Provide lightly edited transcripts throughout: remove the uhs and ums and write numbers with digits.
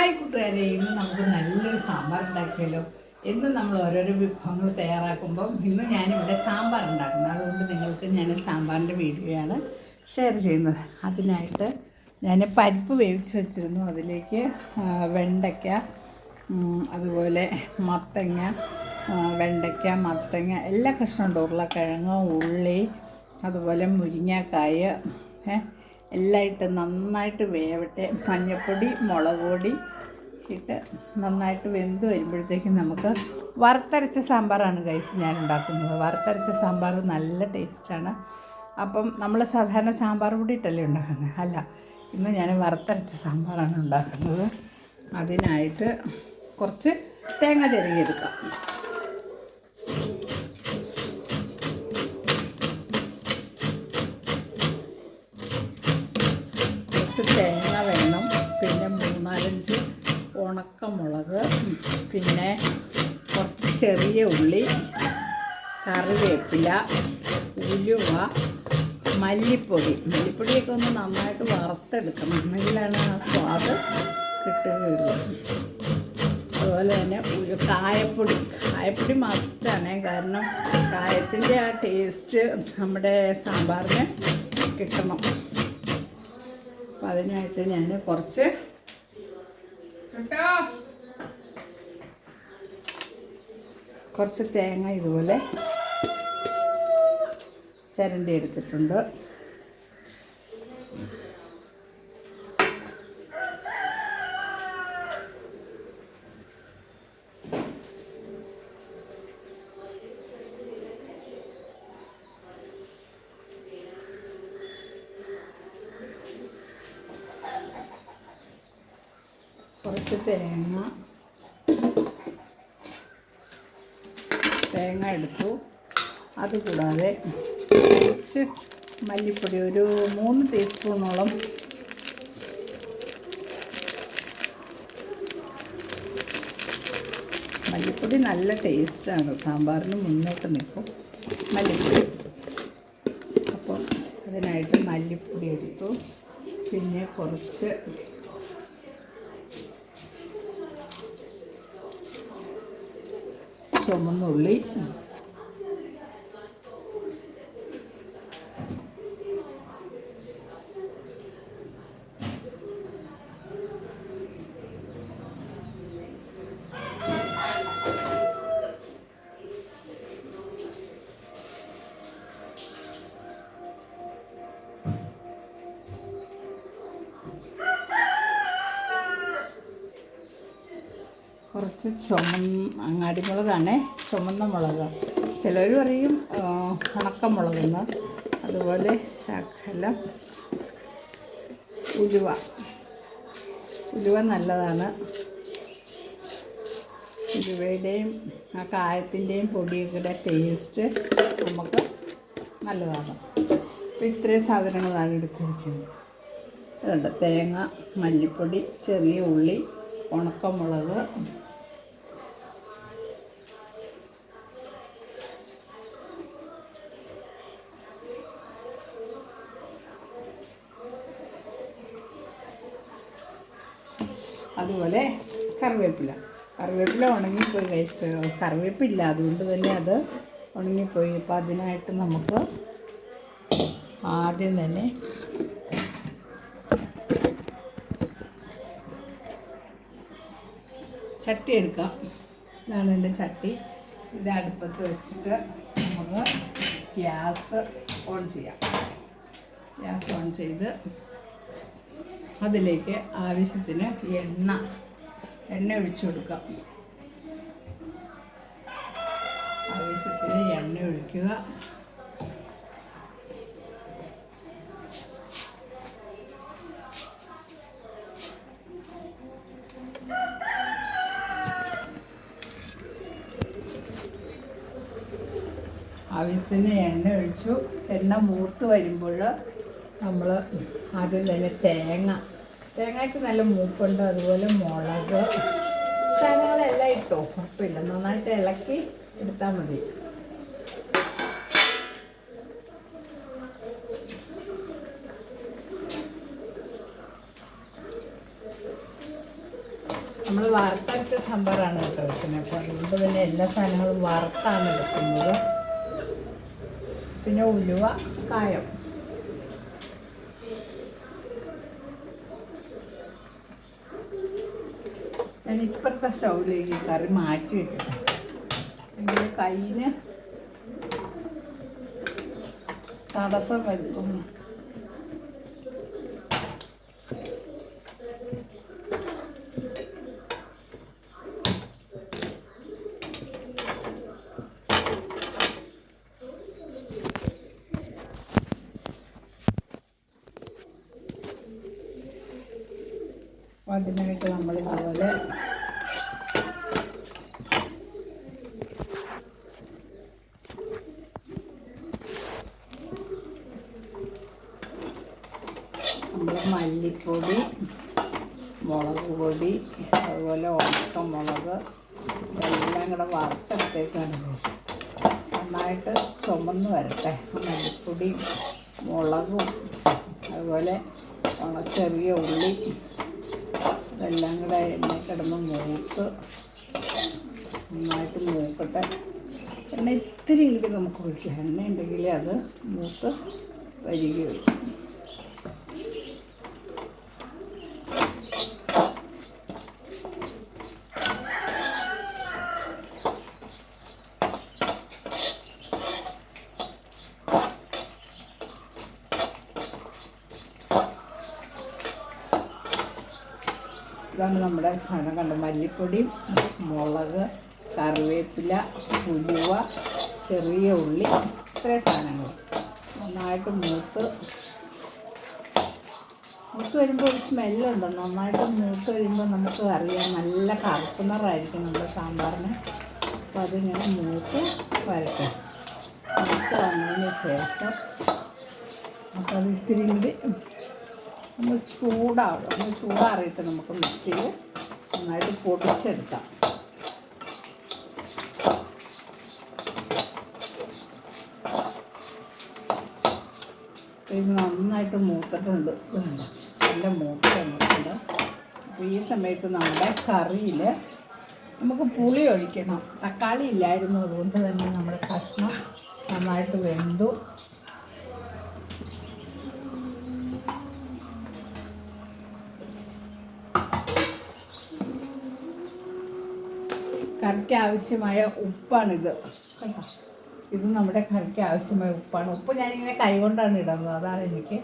Hi കൂട്ടുകാരെ, ഇന്ന് നമുക്ക് നല്ലൊരു സാമ്പാർ ഉണ്ടാക്കിയല്ലോ. എന്നും നമ്മൾ ഓരോരോ വിഭവങ്ങൾ തയ്യാറാക്കുമ്പം ഇന്ന് ഞാനിവിടെ സാമ്പാർ ഉണ്ടാക്കുന്നത്. അതുകൊണ്ട് നിങ്ങൾക്ക് ഞാൻ സാമ്പാറിൻ്റെ വീഡിയോയാണ് ഷെയർ ചെയ്യുന്നത്. അതിനായിട്ട് ഞാൻ പരിപ്പ് വേവിച്ച് വെച്ചിരുന്നു. അതിലേക്ക് വെണ്ടയ്ക്ക, അതുപോലെ മത്തങ്ങ, വെണ്ടയ്ക്ക, മത്തങ്ങ എല്ലാ കഷ്ണമുണ്ട്. ഉരുളക്കിഴങ്ങ്, ഉള്ളി, അതുപോലെ മുരിങ്ങക്കായ എല്ലാം ഇട്ട് നന്നായിട്ട് വേവട്ടെ. മഞ്ഞൾപ്പൊടി, മുളക് പൊടി ഇട്ട് നന്നായിട്ട് വെന്ത് വരുമ്പോഴത്തേക്കും നമുക്ക് വറുത്തരച്ച സാമ്പാറാണ് ഗൈസ് ഞാൻ ഉണ്ടാക്കുന്നത്. വറുത്തരച്ച സാമ്പാർ നല്ല ടേസ്റ്റാണ്. അപ്പം നമ്മൾ സാധാരണ സാമ്പാർ പൊടി ഇട്ടല്ലേ ഉണ്ടാക്കുന്നത്, അല്ല, ഇന്ന് ഞാൻ വറുത്തരച്ച സാമ്പാറാണ് ഉണ്ടാക്കുന്നത്. അതിനായിട്ട് കുറച്ച് തേങ്ങ ചിരകിയെടുക്കാം. കുറച്ച് തേങ്ങ വേണം, പിന്നെ 3-4 ഉണക്കമുളക്, പിന്നെ കുറച്ച് ചെറിയ ഉള്ളി, കറിവേപ്പില, ഉലുവ, മല്ലിപ്പൊടിയൊക്കെ ഒന്ന് നന്നായിട്ട് വറുത്തെടുക്കണം, എന്നെങ്കിലാണ് ആ സ്വാദ് കിട്ടുകയുള്ളൂ. അതുപോലെ തന്നെ കായപ്പൊടി മസ്റ്റാണ്, കാരണം കായത്തിൻ്റെ ആ ടേസ്റ്റ് നമ്മുടെ സാമ്പാറിന് കിട്ടണം. അപ്പം അതിനായിട്ട് ഞാൻ കുറച്ച് തേങ്ങ ഇതുപോലെ ചിരണ്ടി എടുത്തിട്ടുണ്ട്. കുറച്ച് തേങ്ങ എടുത്തു. അതുകൂടാതെ കുറച്ച് മല്ലിപ്പൊടി, ഒരു 3 ടീസ്പൂണോളം മല്ലിപ്പൊടി നല്ല ടേസ്റ്റാണ്, സാമ്പാറിന് മുന്നോട്ട് നിൽക്കും മല്ലിപ്പൊടി. അപ്പോൾ അതിനായിട്ട് മല്ലിപ്പൊടി എടുത്തു. പിന്നെ കുറച്ച് ചുവന്നുള്ളി, കുറച്ച് അങ്ങാടിമുളകാണ്, ചുമന്ന മുളക്, ചിലർ പറയും ഉണക്കമുളകെന്ന്. അതുപോലെ ശകലം ഉലുവ നല്ലതാണ്. ഉലുവയുടെയും ആ കായത്തിൻ്റെയും പൊടിയുടെ ടേസ്റ്റ് നമുക്ക് നല്ലതാണ്. അപ്പോൾ ഇത്രയും സാധനങ്ങളാണ് എടുത്തിരിക്കുന്നത്. അതുകൊണ്ട് തേങ്ങ, മല്ലിപ്പൊടി, ചെറിയ ഉള്ളി, ഉണക്കമുളക്, അതുപോലെ കറിവേപ്പില ഉണങ്ങിപ്പോയി കഴിച്ച്, കറിവേപ്പില്ല, അതുകൊണ്ട് തന്നെ അത് ഉണങ്ങിപ്പോയി. അപ്പോൾ അതിനായിട്ട് നമുക്ക് ആദ്യം തന്നെ ചട്ടി എടുക്കാം. ഇതാണ് എൻ്റെ ചട്ടി. ഇത് അടുപ്പത്ത് വെച്ചിട്ട് നമുക്ക് ഗ്യാസ് ഓൺ ചെയ്യാം. ഗ്യാസ് ഓൺ ചെയ്ത് അതിലേക്ക് ആവശ്യത്തിന് എണ്ണ ഒഴിച്ചു കൊടുക്കാം. ആവശ്യത്തിന് എണ്ണ ഒഴിക്കുക. ആവശ്യത്തിന് എണ്ണ ഒഴിച്ചു. എണ്ണ മൂത്ത് വരുമ്പോൾ നമ്മൾ ആദ്യം തന്നെ തേങ്ങയ്ക്ക് നല്ല മൂപ്പുണ്ട്. അതുപോലെ മുളക്, സാധനങ്ങളെല്ലാം ഇട്ടോ, കുഴപ്പമില്ല, നന്നായിട്ട് ഇളക്കി എടുത്താൽ മതി. നമ്മൾ വറുത്തരച്ച സാമ്പാറാണ് കേട്ടോ വെക്കുന്നത്. അപ്പോൾ അതുകൊണ്ട് തന്നെ എല്ലാ സാധനങ്ങളും വറുത്താണ് എടുക്കുന്നത്. പിന്നെ ഉലുവ, കായം. ഞാൻ ഇപ്പോഴത്തെ സ്റ്റൗവിലേക്ക് കറി മാറ്റി വെക്കട്ടെ, എങ്കിൽ കയ്യിന് തടസ്സം വരുന്നു. അപ്പോൾ അതിനായിട്ട് നമ്മളിതുപോലെ മല്ലിപ്പൊടി, മുളക് പൊടി, അതുപോലെ ഉണക്കമുളക് എല്ലാം കൂടെ വറുത്തെടുത്തേക്കാണ്. നന്നായിട്ട് ചുമന്ന് വരട്ടെ. മല്ലിപ്പൊടിയും മുളകും അതുപോലെ ചെറിയ ഉള്ളി ഇതെല്ലാം കൂടെ എണ്ണ കിടന്ന് മൂത്ത് നന്നായിട്ട് മൂക്കട്ടെ. എണ്ണ ഇത്തിരി കൂടി നമുക്ക് ഒഴിക്കാം. എണ്ണ ഉണ്ടെങ്കിൽ അത് മൂത്ത് വരികയുള്ളൂ. ഇതാണ് നമ്മുടെ സാധനം കണ്ട. മല്ലിപ്പൊടി, മുളക്, കറിവേപ്പില, ഉലുവ, ചെറിയ ഉള്ളി, ഇത്രയും സാധനങ്ങൾ നന്നായിട്ട് മൂത്ത് വരുമ്പോൾ ഒരു സ്മെല്ലുണ്ട്. നന്നായിട്ട് മൂത്ത് വരുമ്പോൾ നമുക്ക് അറിയാം നല്ല കറുപ്പ് നിറമായിരിക്കും നമ്മുടെ സാമ്പാറിന്. അപ്പോൾ അതിങ്ങനെ മൂത്ത് വരട്ടെ. മൂത്ത് വന്നതിന് ശേഷം അപ്പോൾ അത് ഇത്തിരി കൂടി ഒന്ന് ചൂടാവും. ഒന്ന് ചൂടാറിയിട്ട് നമുക്ക് മിക്സിയിൽ നന്നായിട്ട് പൊടിച്ചെടുക്കാം. ഇത് നന്നായിട്ട് മൂത്തിട്ടുണ്ട്. ഇതുണ്ട്, നല്ല മൂത്ത് വന്നിട്ടുണ്ട്. അപ്പോൾ ഈ സമയത്ത് നമ്മുടെ കറിയിൽ നമുക്ക് പുളി ഒഴിക്കണം. തക്കാളി ഇല്ലായിരുന്നു, അതുകൊണ്ട് തന്നെ നമ്മുടെ കഷ്ണം നന്നായിട്ട് വെന്തു. കറിക്ക് ആവശ്യമായ ഉപ്പാണിത് കേട്ടോ. ഇത് നമ്മുടെ കറിക്ക് ആവശ്യമായ ഉപ്പാണ്. ഉപ്പ് ഞാനിങ്ങനെ കൈകൊണ്ടാണ് ഇടുന്നത്, അതാണ് എനിക്ക്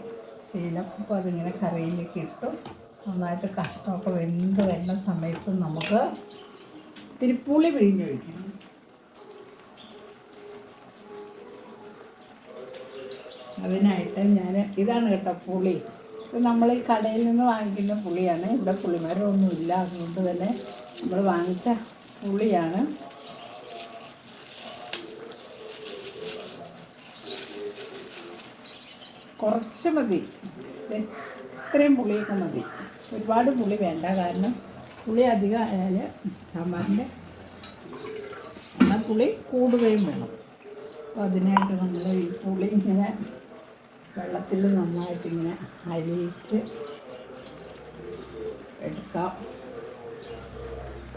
ശീലം. അപ്പോൾ അതിങ്ങനെ കറിയിലേക്ക് ഇട്ടു. നന്നായിട്ട് കഷ്ണമൊക്കെ വെന്ത് വരുന്ന സമയത്ത് നമുക്ക് ഇത്തിരി പുളി പിഴിഞ്ഞൊഴിക്കണം. അതിനായിട്ട് ഞാൻ ഇതാണ് കേട്ടോ പുളി. ഇത് നമ്മൾ ഈ കടയിൽ നിന്ന് വാങ്ങിക്കുന്ന പുളിയാണ്. ഇവിടെ പുളിമരമൊന്നുമില്ല, അതുകൊണ്ട് തന്നെ നമ്മൾ വാങ്ങിച്ച പുളിയാണ്. കുറച്ച് മതി, ഇത്രയും പുളിയൊക്കെ മതി. ഒരുപാട് പുളി വേണ്ട, കാരണം പുളി അധികം ആയാൽ സാമ്പാറിൻ്റെ എന്നാൽ പുളി കൂടുകയും വേണം. അപ്പോൾ അതിനായിട്ട് നമ്മൾ ഈ പുളി ഇങ്ങനെ വെള്ളത്തിൽ നന്നായിട്ടിങ്ങനെ അലിയിച്ച് എടുക്കാം.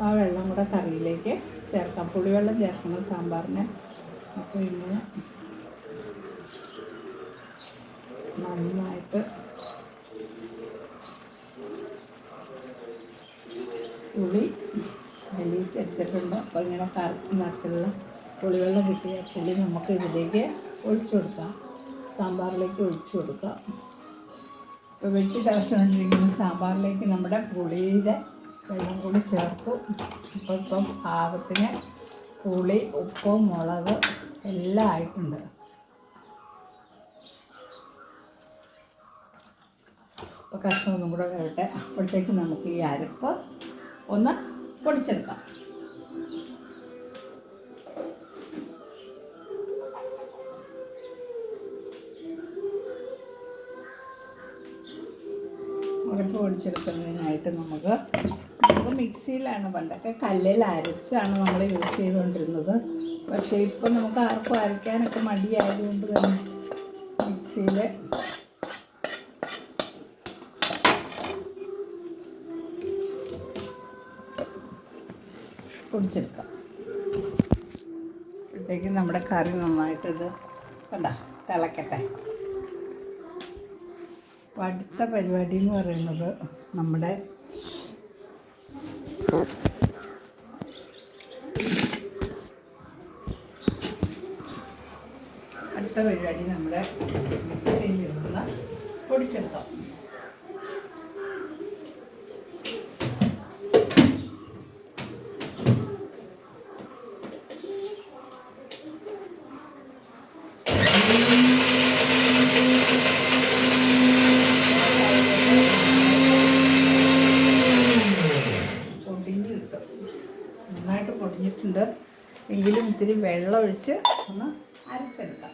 ആ വെള്ളം കൂടെ കറിയിലേക്ക് ചേർക്കാം. പുളിവെള്ളം ചേർക്കണം സാമ്പാറിന്. അപ്പോൾ ഇങ്ങനെ നന്നായിട്ട് പുളി അലിയിച്ചെടുത്തിട്ടുണ്ട്. അപ്പോൾ ഇങ്ങനെ കറുപ്പ് നിറത്തിലുള്ള പുളിവെള്ളം കിട്ടിയ പുളി നമുക്ക് ഇതിലേക്ക് ഒഴിച്ചു കൊടുക്കാം. സാമ്പാറിലേക്ക് ഒഴിച്ചു കൊടുക്കാം. ഇപ്പോൾ വെട്ടി തിളച്ചുകൊണ്ടിരിക്കുന്ന സാമ്പാറിലേക്ക് നമ്മുടെ പുളിയുടെ വെള്ളം കൂടി ചേർത്തു. അപ്പോൾ ഇപ്പം പാകത്തിന് പുളി, ഉപ്പ്, മുളക് എല്ലാം ആയിട്ടുണ്ട്. അപ്പോൾ കഷ്ണം ഒന്നും കൂടെ വേവട്ടെ. അപ്പോഴത്തേക്ക് നമുക്ക് ഈ അരപ്പ് ഒന്ന് പൊടിച്ചെടുക്കാം. അരപ്പ് പൊടിച്ചെടുക്കുന്നതിനായിട്ട് നമുക്ക് മിക്സിയിലാണ്, പണ്ടൊക്കെ കല്ലിൽ അരച്ചാണ് നമ്മൾ യൂസ് ചെയ്തുകൊണ്ടിരുന്നത്. പക്ഷേ ഇപ്പം നമുക്ക് ആർക്കും അരയ്ക്കാനൊക്കെ മടിയായതുകൊണ്ട് തന്നെ മിക്സിയിൽ പൊടിച്ചെടുക്കാം. അപ്പോഴത്തേക്കും നമ്മുടെ കറി നന്നായിട്ടിത് കണ്ട തിളക്കട്ടെ. അപ്പോൾ അടുത്ത പരിപാടി എന്ന് പറയുന്നത് നമ്മുടെ മിക്സിയിൽ ഇരുന്ന് പൊടിച്ചെടുക്കാം. നന്നായിട്ട് പൊടിഞ്ഞിട്ടുണ്ട്, എങ്കിലും ഇത്തിരി വെള്ളം ഒഴിച്ച് ഒന്ന് അരച്ചെടുക്കാം.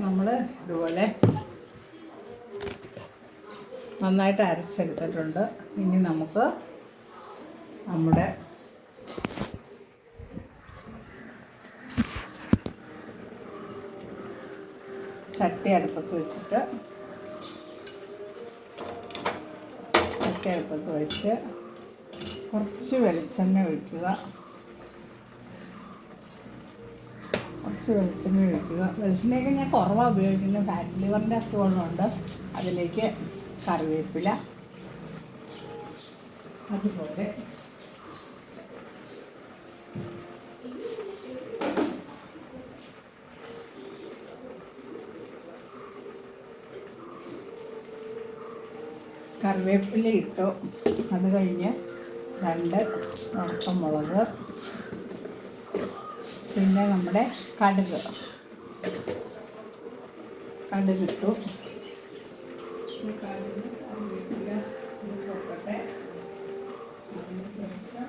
നമ്മൾ ഇതുപോലെ നന്നായിട്ട് അരച്ചെടുത്തിട്ടുണ്ട്. ഇനി നമുക്ക് നമ്മുടെ ചട്ടി അടുപ്പത്ത് വെച്ച് കുറച്ച് വെളിച്ചെണ്ണ ഒഴിക്കുക. വെളിച്ചെണ്ണയൊക്കെ ഞാൻ കുറവാണ് ഉപയോഗിക്കുന്നത്, ഫാറ്റ് ലിവറിൻ്റെ അസുഖങ്ങളുണ്ട്. അതിലേക്ക് കറിവേപ്പില, അതുപോലെ കറിവേപ്പില ഇട്ടു. അത് കഴിഞ്ഞ് 2 ഉണക്കമുളക്, പിന്നെ നമ്മുടെ കടുകിട്ടു. പൊട്ടട്ടെ. അതിനുശേഷം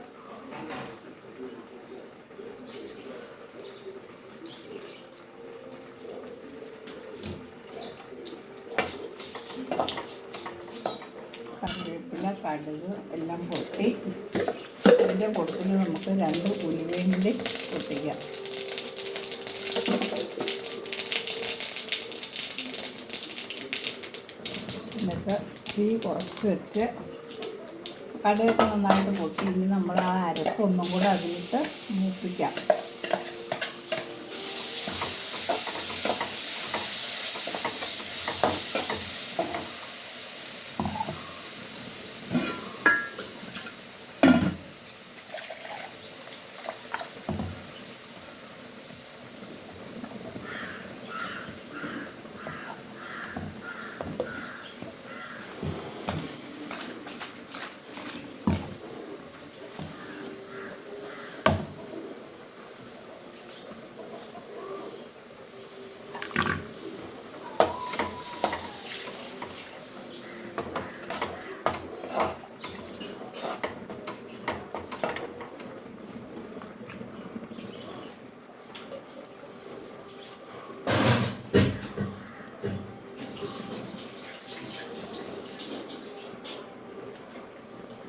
കറിവേപ്പില, കടുക് എല്ലാം പൊട്ടി. അതിൻ്റെ പൊട്ടിൽ നമുക്ക് 2 ഉലുവയും കൂടി പൊട്ടിക്കാം. എന്നിട്ട് തീ കുറച്ച് വെച്ച് കടുകൊക്കെ നന്നായിട്ട് പൊട്ടി. ഇനി നമ്മൾ ആ അരപ്പൊന്നും കൂടെ അതിലിട്ട് മൂപ്പിക്കാം.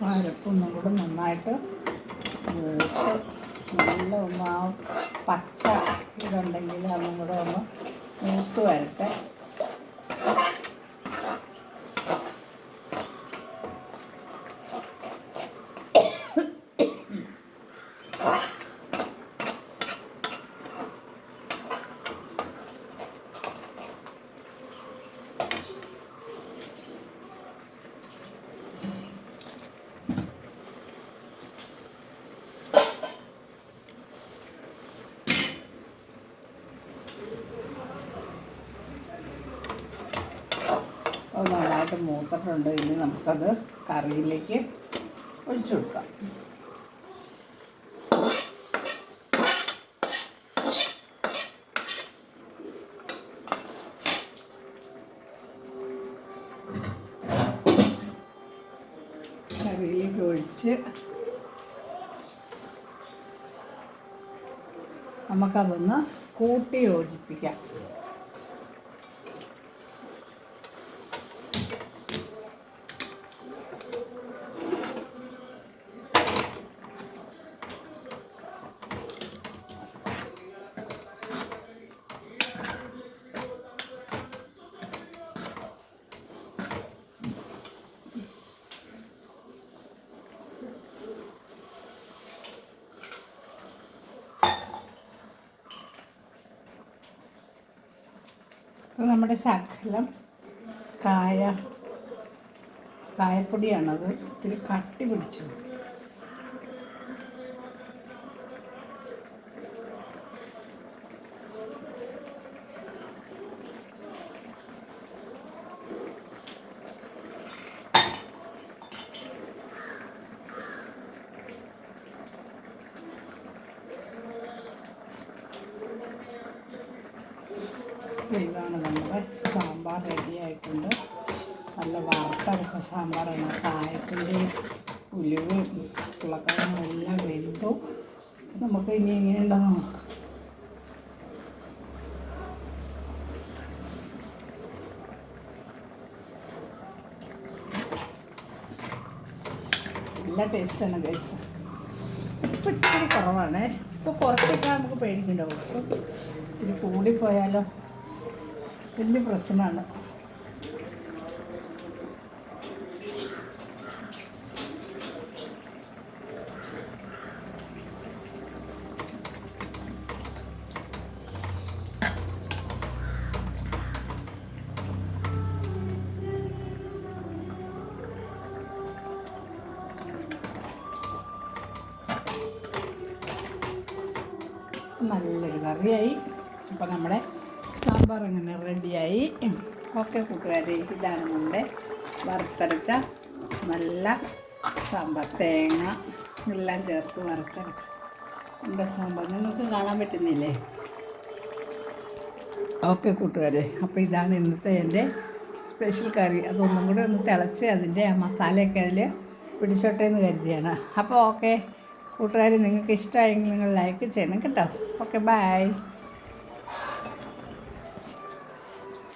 അരപ്പൊന്നും കൂടെ നന്നായിട്ട് വേവിച്ച് നല്ല ആ പച്ച ഇതുണ്ടെങ്കിൽ അതും കൂടെ ഒന്ന് മൂത്ത് വരട്ടെ. അത് നന്നായിട്ട് മൂത്തിട്ടുണ്ട്. ഇനി നമുക്കത് കറിയിലേക്ക് ഒഴിച്ചു കൊടുക്കാം. കറിയിലേക്ക് ഒഴിച്ച് നമുക്കതൊന്ന് കൂട്ടി യോജിപ്പിക്കാം. അപ്പോൾ നമ്മുടെ ശകലം കായപ്പൊടിയാണത്. ഇത്തിരി കട്ടി പിടിച്ചു. ഇതാണ് നമ്മുടെ സാമ്പാർ റെഡി ആയിട്ടുണ്ട്. നല്ല വറുത്തരച്ച സാമ്പാറാണ്. കായത്തിൻ്റെയും ഉലുവയും ഉരുളക്കിഴങ്ങും എല്ലാം വെന്തു. നമുക്ക് ഇനി എങ്ങനെയുണ്ടെന്ന് നോക്കാം. നല്ല ടേസ്റ്റാണ് ഗൈസ്. ഉപ്പ് ഇത്തിരി കുറവാണ്. ഇപ്പോൾ കുറച്ചൊക്കെ നമുക്ക് പേടിക്കുന്നുണ്ടാവും. ഉപ്പ് ഇത്തിരി കൂടിപ്പോയാലോ വലിയ പ്രശ്നമാണ്. നല്ലൊരു കറിയായി. അപ്പോൾ നമ്മുടെ സാമ്പാർ അങ്ങനെ റെഡിയായി. ഓക്കെ കൂട്ടുകാരെ, ഇതാണ് നമ്മുടെ വറുത്തരച്ച നല്ല സാമ്പാർ. തേങ്ങ എല്ലാം ചേർത്ത് വറുത്തരച്ച നമ്മുടെ സാമ്പാർ നിങ്ങൾക്ക് കാണാൻ പറ്റുന്നില്ലേ? ഓക്കെ കൂട്ടുകാരെ, അപ്പോൾ ഇതാണ് ഇന്നത്തെ എൻ്റെ സ്പെഷ്യൽ കറി. അതൊന്നും കൂടി ഒന്ന് തിളച്ച് അതിൻ്റെ ആ മസാലയൊക്കെ അതിൽ പിടിച്ചോട്ടെ എന്ന് കരുതിയാണ്. അപ്പോൾ ഓക്കെ കൂട്ടുകാർ, നിങ്ങൾക്ക് ഇഷ്ടമായെങ്കിൽ നിങ്ങൾ ലൈക്ക് ചെയ്യണം കേട്ടോ. Okay bye.